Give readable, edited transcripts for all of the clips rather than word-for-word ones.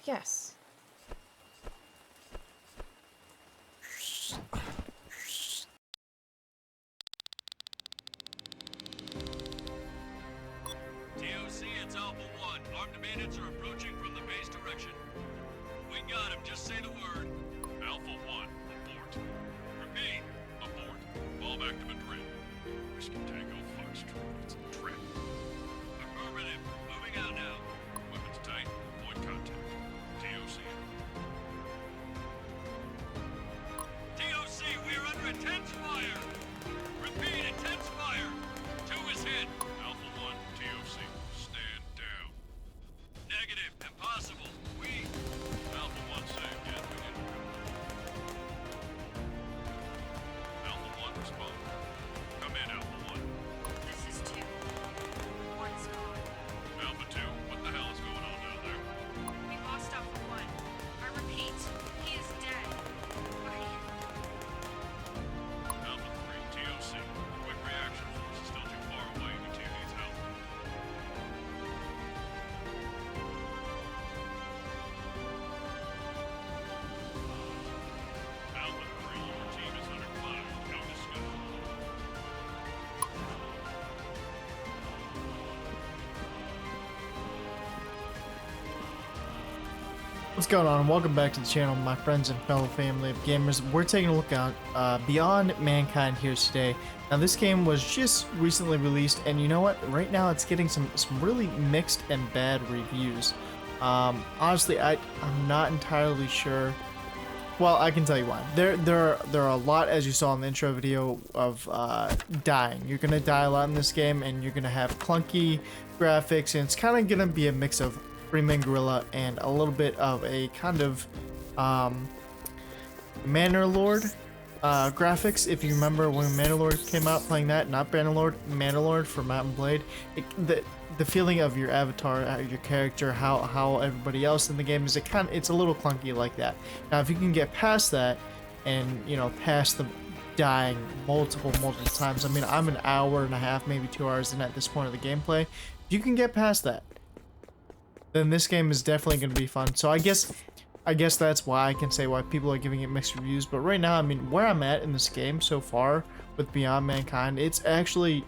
Yes. TOC, it's Alpha 1. Armed bandits are approaching from the base direction. We got him, just say the word. Alpha 1, abort. Repeat, abort. Fall back to Madrid. Whiskey Tango Foxtrot, it's a trap. Affirmative, moving out now. Weapons tight, avoid contact. TOC. TOC, we are under intense fire! Repeat, intense fire! 2 is hit. Alpha 1, TOC, stand down. Negative, impossible. We... Alpha 1 saved, yes, we did. Alpha 1 respond. Come in, Alpha 1. This is 2. One's gone. Alpha 2, what the hell is going on down there? We lost Alpha 1. I repeat, he is dead. Alpha 3, TOC. Quick reaction force is still too far away. Your team needs help. Alpha 3, your team is under fire. No discussion. What's going on? Welcome back to the channel, my friends and fellow family of gamers. We're taking a look at Beyond Mankind here today. Now, this game was just recently released, and you know what? Right now, it's getting some really mixed and bad reviews. Honestly, I'm not entirely sure. Well, I can tell you why. There are a lot, as you saw in the intro video, of dying. You're gonna die a lot in this game, and you're gonna have clunky graphics, and it's kind of gonna be a mix of Freeman Guerilla and a little bit of a kind of Mannerlord graphics. If you remember when Mannerlord came out, playing that, not Bannerlord, Mannerlord for Mount and Blade, the feeling of your avatar, your character, how everybody else in the game is, it's a little clunky like that. Now, if you can get past that, and you know, past the dying multiple times. I mean, I'm an hour and a half, maybe 2 hours in at this point of the gameplay. If you can get past that, then this game is definitely going to be fun. So I guess that's why I can say why people are giving it mixed reviews. But right now, I mean, where I'm at in this game so far with Beyond Mankind, it's actually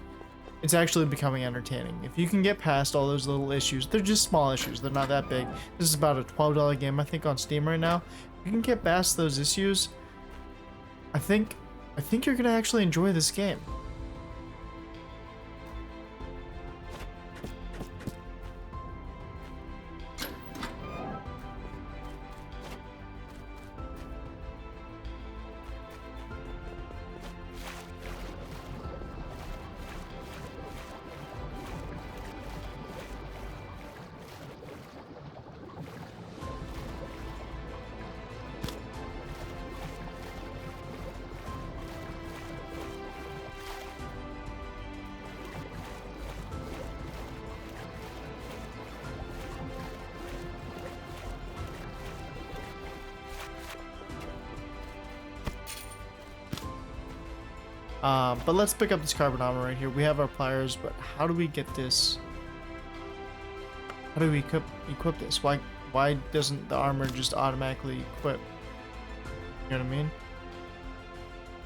becoming entertaining. If you can get past all those little issues, they're just small issues. They're not that big. This is about a $12 game, I think, on Steam right now. If you can get past those issues, I think you're going to actually enjoy this game. But let's pick up this carbon armor right here. We have our pliers, but how do we get this? How do we equip this? Why doesn't the armor just automatically equip? You know what I mean?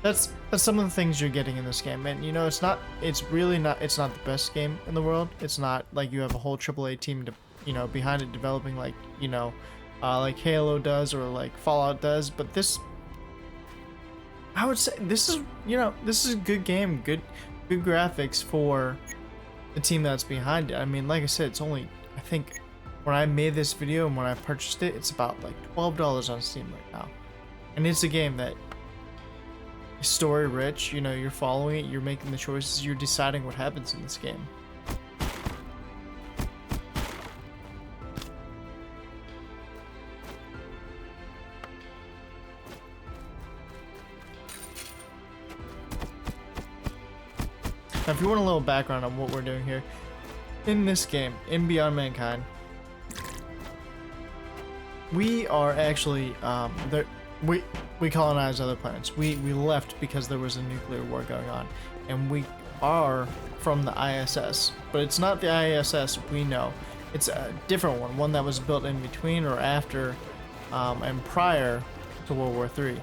That's some of the things you're getting in this game, and you know, it's not the best game in the world. It's not like you have a whole AAA team to, you know, behind it developing, like, you know, like Halo does or like Fallout does, but this, I would say this is, you know, this is a good game, good graphics for the team that's behind it. I mean, like I said, it's only, I think when I made this video and when I purchased it, it's about like $12 on Steam right now. And it's a game that is story rich, you know, you're following it, you're making the choices, you're deciding what happens in this game. Now, if you want a little background on what we're doing here, in this game, in Beyond Mankind, we are actually, we colonized other planets. We left because there was a nuclear war going on, and we are from the ISS, but it's not the ISS we know. It's a different one that was built in between or after and prior to World War III,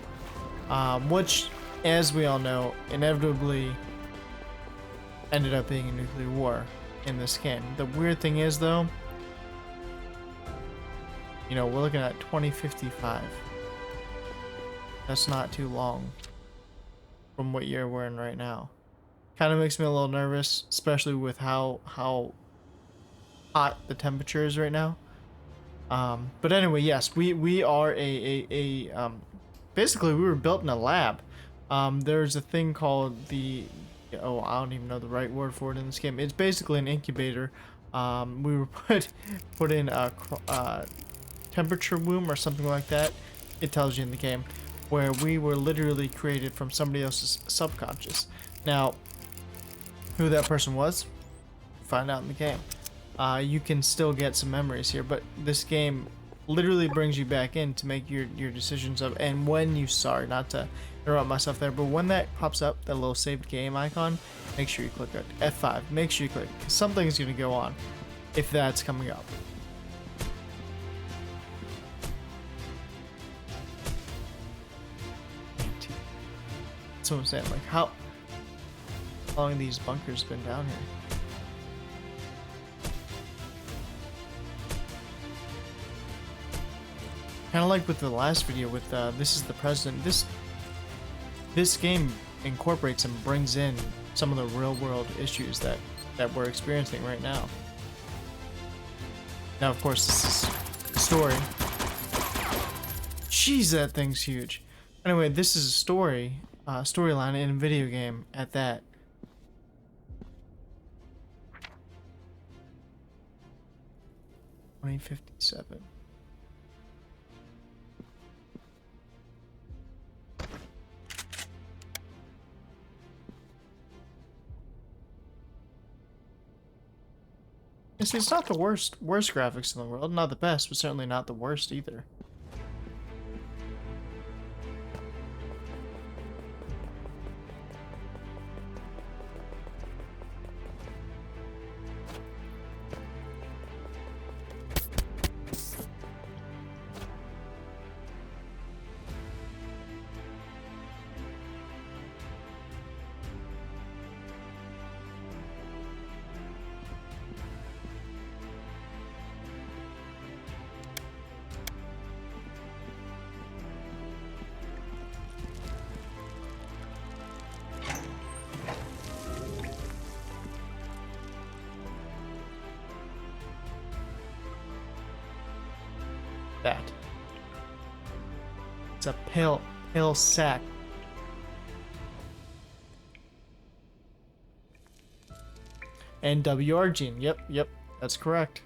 which, as we all know, inevitably ended up being a nuclear war in this game. The weird thing is, though, you know, we're looking at 2055. That's not too long from what year we're in right now. Kind of makes me a little nervous, especially with how hot the temperature is right now. But anyway, yes, we are basically we were built in a lab. There's a thing called the, oh, I don't even know the right word for it in this game. It's basically an incubator. We were put in a temperature womb or something like that. It tells you in the game, where we were literally created from somebody else's subconscious. Now, who that person was, find out in the game. You can still get some memories here, but this game literally brings you back in to make your decisions of, and when you, sorry, not to interrupt myself there, but when that pops up, that little saved game icon, make sure you click it. F5, make sure you click, because something's going to go on if that's coming up. That's what I'm saying, like, how long have these bunkers been down here? Kind of like with the last video with this is the president. This game incorporates and brings in some of the real world issues that we're experiencing right now. Now, of course, this is a story. Jeez, that thing's huge. Anyway, this is a storyline in a video game at that. $2057. It's not the worst graphics in the world. Not the best, but certainly not the worst either. That. It's a pale sack. And WR gene. Yep, that's correct.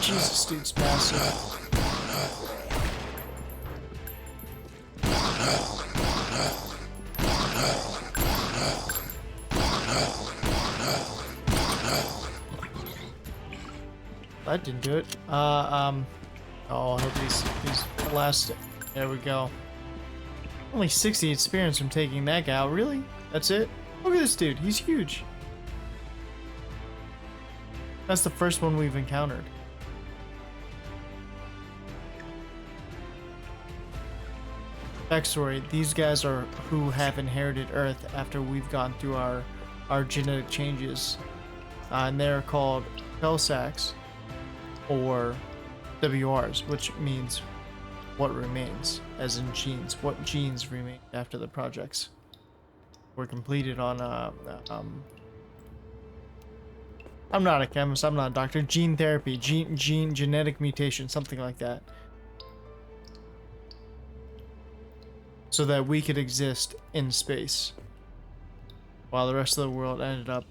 Jesus, dude's massive. That didn't do it. Oh, I hope he's last. There we go. Only 60 experience from taking that guy out. Really? That's it? Look at this dude. He's huge. That's the first one we've encountered. Backstory, these guys are who have inherited Earth after we've gone through our genetic changes. And they're called Pelsacs, or WRs, which means what remains, as in genes. What genes remain after the projects were completed on I'm not a chemist, I'm not a doctor. Gene therapy, genetic mutation, something like that. So that we could exist in space, while the rest of the world ended up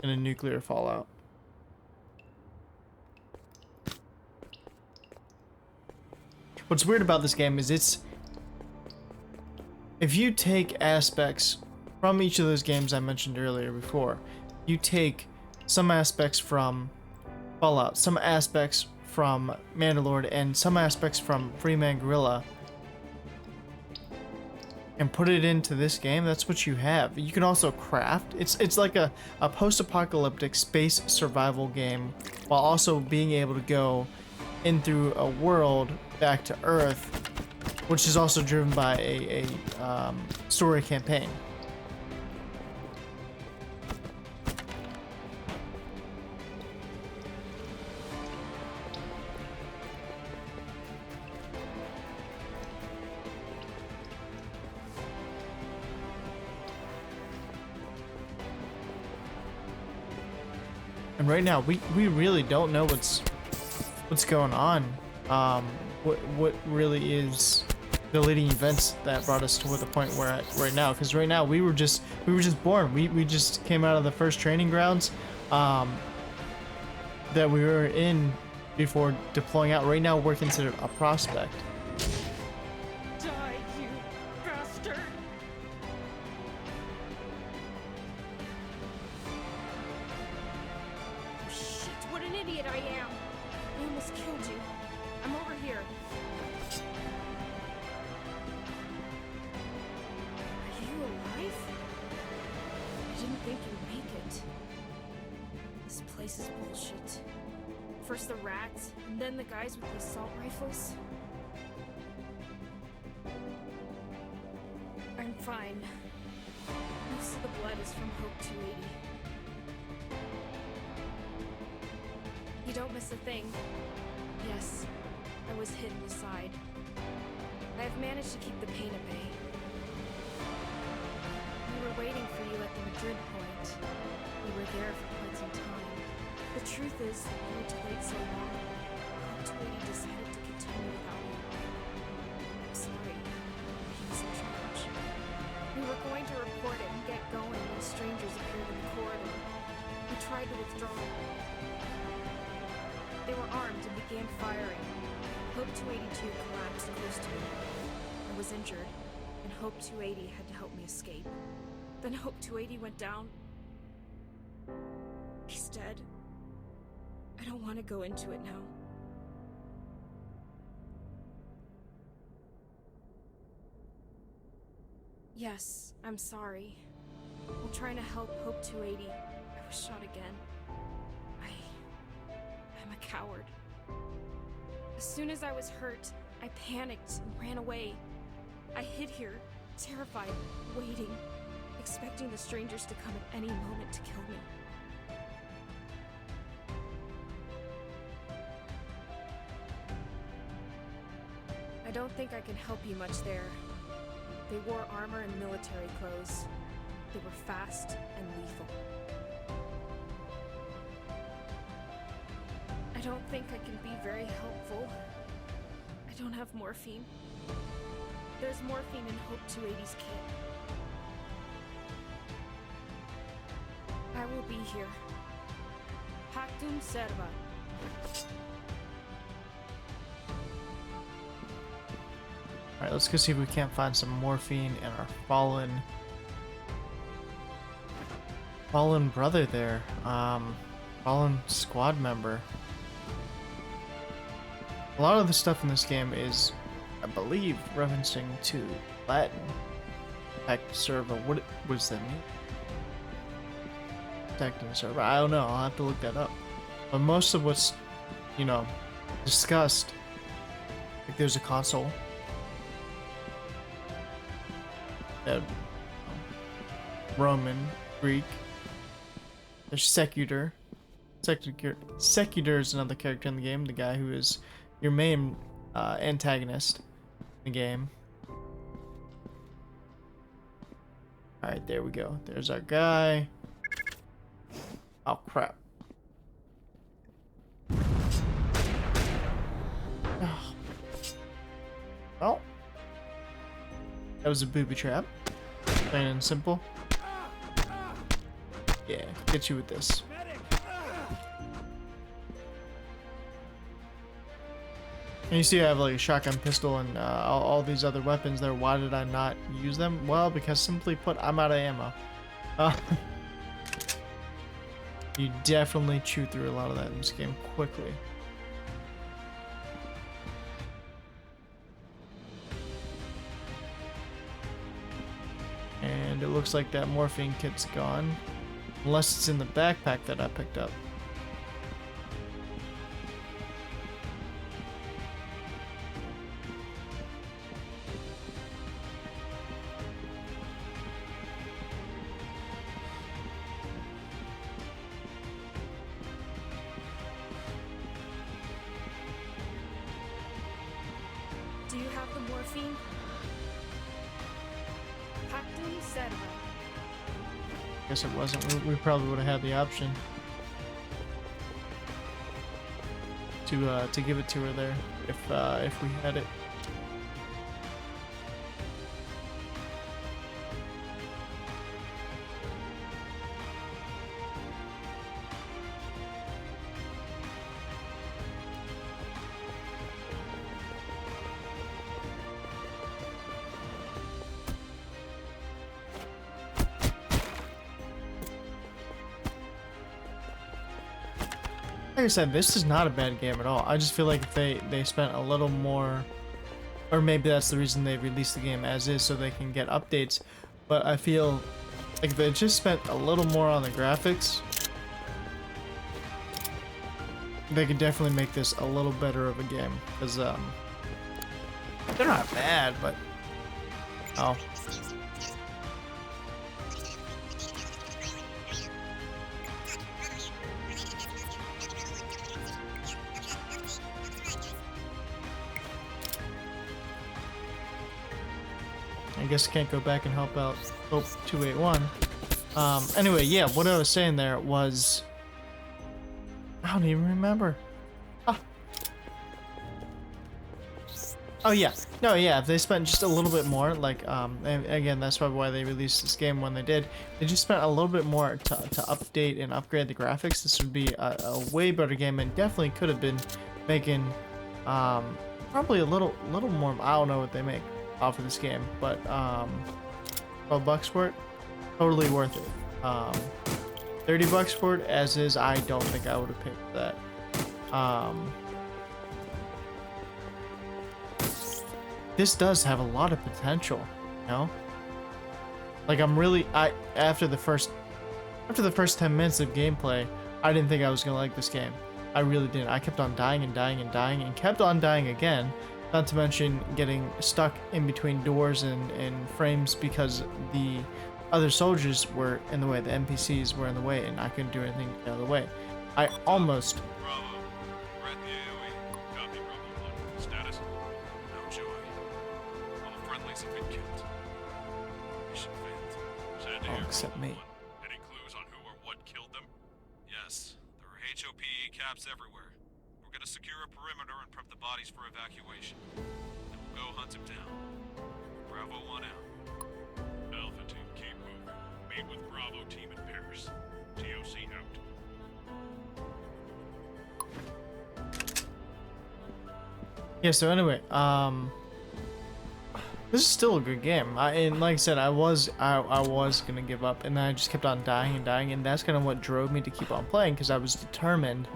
in a nuclear fallout. What's weird about this game is if you take aspects from each of those games I mentioned earlier before, you take some aspects from Fallout, some aspects from Mannerlord and some aspects from Freeman Guerilla and put it into this game, that's what you have. You can also craft. It's like a post-apocalyptic space survival game while also being able to go in through a world back to Earth, which is also driven by a story campaign. And right now, we really don't know what's going on. What really is the leading events that brought us to the point we're at right now? Because right now we were just born. We just came out of the first training grounds that we were in before deploying out. Right now we're considered a prospect. Die, you bastard! Oh shit, what an idiot I am! I almost killed you. I'm over here. Are you alive? I didn't think you'd make it. This place is bullshit. First the rats, and then the guys with the assault rifles. I'm fine. Most of the blood is from H.O.P.E 280. You don't miss a thing. Yes, I was hidden aside. I have managed to keep the pain at bay. We were waiting for you at the Madrid point. We were there for quite some time. The truth is, we were delayed so long. H.O.P.E decided to continue without me. I'm sorry. He was in charge. We were going to report it and get going when strangers appeared in the corridor. We tried to withdraw. They were armed and began firing. H.O.P.E 282 collapsed close to me. I was injured, and H.O.P.E 280 had to help me escape. Then H.O.P.E 280 went down. He's dead. I don't want to go into it now. Yes, I'm sorry. While trying to help H.O.P.E 280, I was shot again. I'm a coward. As soon as I was hurt, I panicked and ran away. I hid here, terrified, waiting, expecting the strangers to come at any moment to kill me. I don't think I can help you much there. They wore armor and military clothes. They were fast and lethal. I don't think I can be very helpful. I don't have morphine. There's morphine in H.O.P.E 280's kit. I will be here. Pactum serva. Alright, let's go see if we can't find some morphine in our fallen brother there. Fallen squad member. A lot of the stuff in this game is, I believe, referencing to Latin. Tactic server. What does that mean? Tactic server. I don't know. I'll have to look that up. But most of what's, discussed, like there's a console. Roman, Greek. There's Secutor. Secutor is another character in the game. The guy who is your main antagonist in the game. Alright, there we go. There's our guy. Oh, crap. Oh. Well, that was a booby trap. Plain and simple. Yeah, get you with this. And you see I have like a shotgun pistol and all these other weapons there. Why did I not use them? Well, because simply put, I'm out of ammo. You definitely chew through a lot of that in this game quickly. looks like that morphine kit's gone. Unless it's in the backpack that I picked up. Do you have the morphine? Captain Zedra. Guess it wasn't. We probably would have had the option to give it to her there if we had it. Like I said, this is not a bad game at all. I just feel like if they spent a little more, or maybe that's the reason they released the game as is, so they can get updates. But I feel like if they just spent a little more on the graphics, they could definitely make this a little better of a game. Because they're not bad, but oh. I guess I can't go back and help out H.O.P.E 281. Anyway, yeah, what I was saying there was... I don't even remember. Ah. Oh, yeah. No, yeah, if they spent just a little bit more, like, and again, that's probably why they released this game when they did. They just spent a little bit more to update and upgrade the graphics. This would be a way better game and definitely could have been making, probably a little more, I don't know what they make off of this game, but $12 for it, totally worth it. $30 for it as is, I don't think I would have picked that. This does have a lot of potential, you know? Like after the first 10 minutes of gameplay, I didn't think I was gonna like this game. I really didn't. I kept on dying and dying and dying and kept on dying again. Not to mention getting stuck in between doors and frames because the other soldiers were in the way, the NPCs were in the way, and I couldn't do anything to get out of the way. I almost... Bravo. We're at the AOE. Copy, Bravo 1. Status? No joy. All friendlies have been killed. Mission failed. Sad to hear, except Bravo me. 1. Any clues on who or what killed them? Yes. There are H.O.P.E caps everywhere. We're gonna secure a perimeter and prep the bodies for evacuation. Then we'll go hunt him down. Bravo 1 out. Alpha team, keep moving. Meet with Bravo team in Paris. TOC out. Yeah, so anyway, this is still a good game. And like I said, I was gonna give up, and then I just kept on dying and dying, and that's kind of what drove me to keep on playing, because I was determined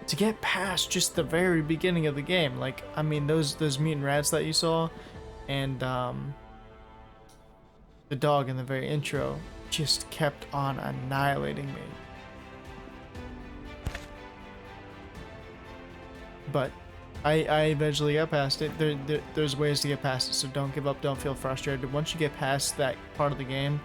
to get past just the very beginning of the game. Like, I mean, those mutant rats that you saw, and the dog in the very intro just kept on annihilating me. But I eventually got past it. There's ways to get past it, so don't give up, don't feel frustrated. Once you get past that part of the game,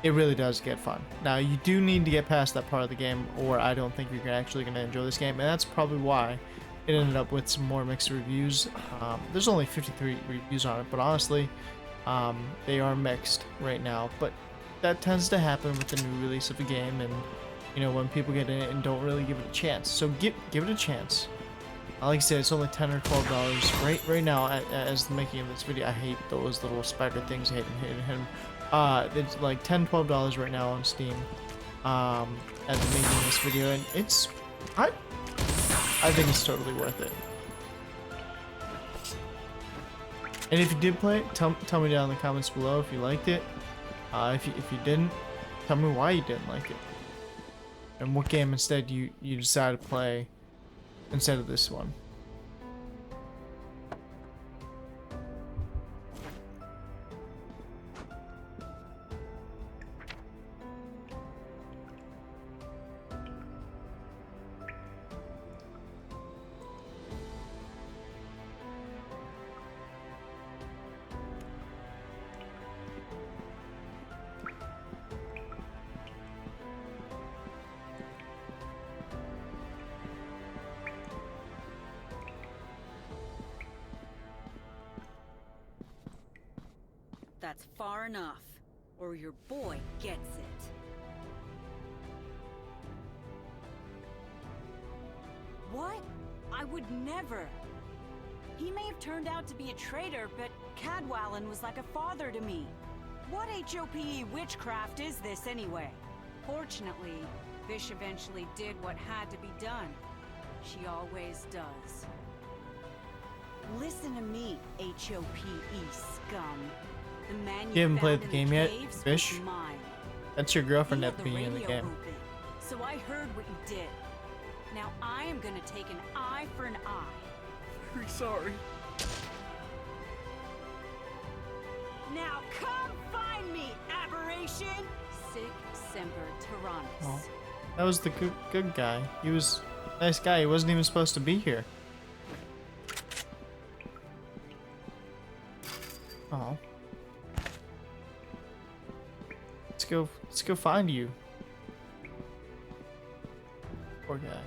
it really does get fun. Now, you do need to get past that part of the game, or I don't think you're actually going to enjoy this game, and that's probably why it ended up with some more mixed reviews. There's only 53 reviews on it, but honestly, they are mixed right now. But that tends to happen with the new release of a game, and you know, when people get in it and don't really give it a chance. So give it a chance. Like I said, it's only $10 or $12 right now as the making of this video. I hate those little spider things. I hate him. It's like $10, $12 right now on Steam at the making of this video, and it's I think it's totally worth it. And if you did play it, tell me down in the comments below if you liked it. If you didn't, tell me why you didn't like it, and what game instead you decided to play instead of this one. that's far enough, or your boy gets it. What? I would never. He may have turned out to be a traitor, but Cadwallon was like a father to me. What H.O.P.E witchcraft is this anyway? Fortunately, Vish eventually did what had to be done. She always does. Listen to me, H.O.P.E scum. The man You haven't found played the in game yet, caves Vish? was mine. That's your girlfriend He at had the beginning of the radio game. open, so I heard what you did. Now I am gonna take an eye for an eye. Very sorry. Now come find me, aberration! Sic semper tyrannis. Oh, that was the good guy. He was a nice guy. He wasn't even supposed to be here. Oh. Let's go find you. Poor guy.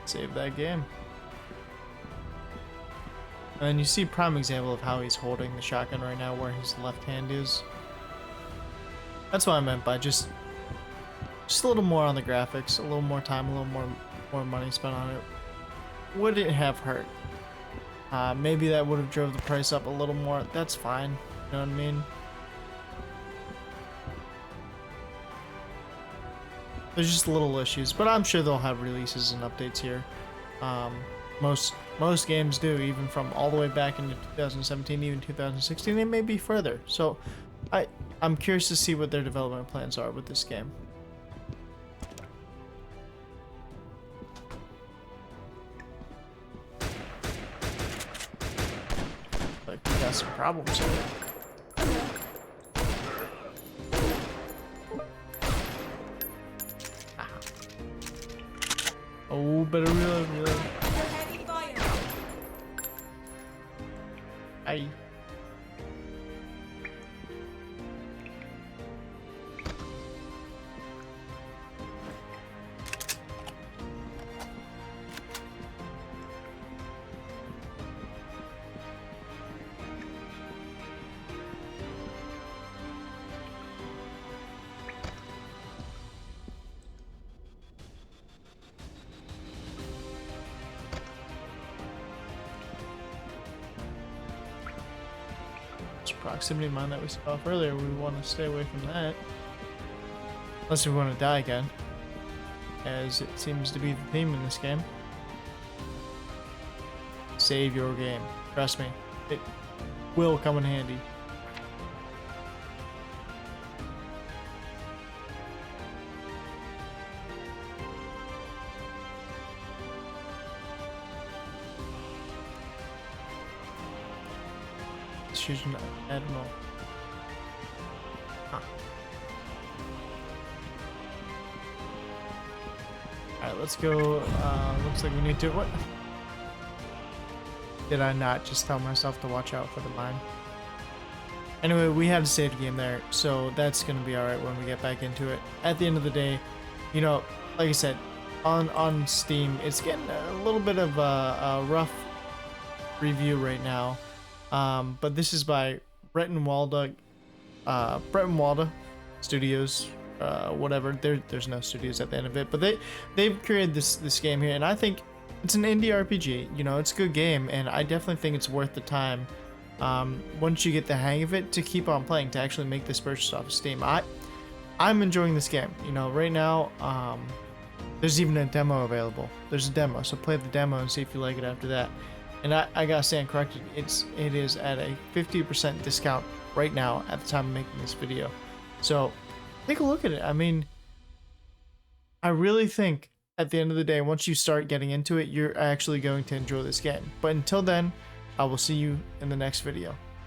Save that game. And you see prime example of how he's holding the shotgun right now, where his left hand is. That's what I meant by just a little more on the graphics, a little more time, a little more money spent on it. Would it have hurt? Maybe that would have drove the price up a little more. That's fine. You know what I mean? There's just little issues, but I'm sure they'll have releases and updates here. Most games do, even from all the way back into 2017, even 2016. They may be further. So, I'm curious to see what their development plans are with this game. Like we got some problems here. Oh, better reload. Heavy fire! Aye. Proximity mine that we saw off earlier, we want to stay away from that. Unless we want to die again, as it seems to be the theme in this game. Save your game. Trust me, it will come in handy. Choose an admiral. Huh. Alright, let's go. Looks like we need to. What? Did I not just tell myself to watch out for the mine? Anyway, we had to save the game there, so that's gonna be alright when we get back into it. At the end of the day, you know, like I said, on Steam, it's getting a little bit of a rough review right now. But this is by Brett and Walda Studios, whatever. There's no studios at the end of it, but they've created this game here, and I think it's an indie RPG. You know, it's a good game, and I definitely think it's worth the time. Once you get the hang of it, to keep on playing, to actually make this purchase off of Steam. I'm enjoying this game. You know, right now, there's even a demo available. There's a demo, so play the demo and see if you like it after that. And I gotta stand corrected, it is at a 50% discount right now at the time of making this video. So take a look at it. I mean, I really think at the end of the day, once you start getting into it, you're actually going to enjoy this game. But until then, I will see you in the next video.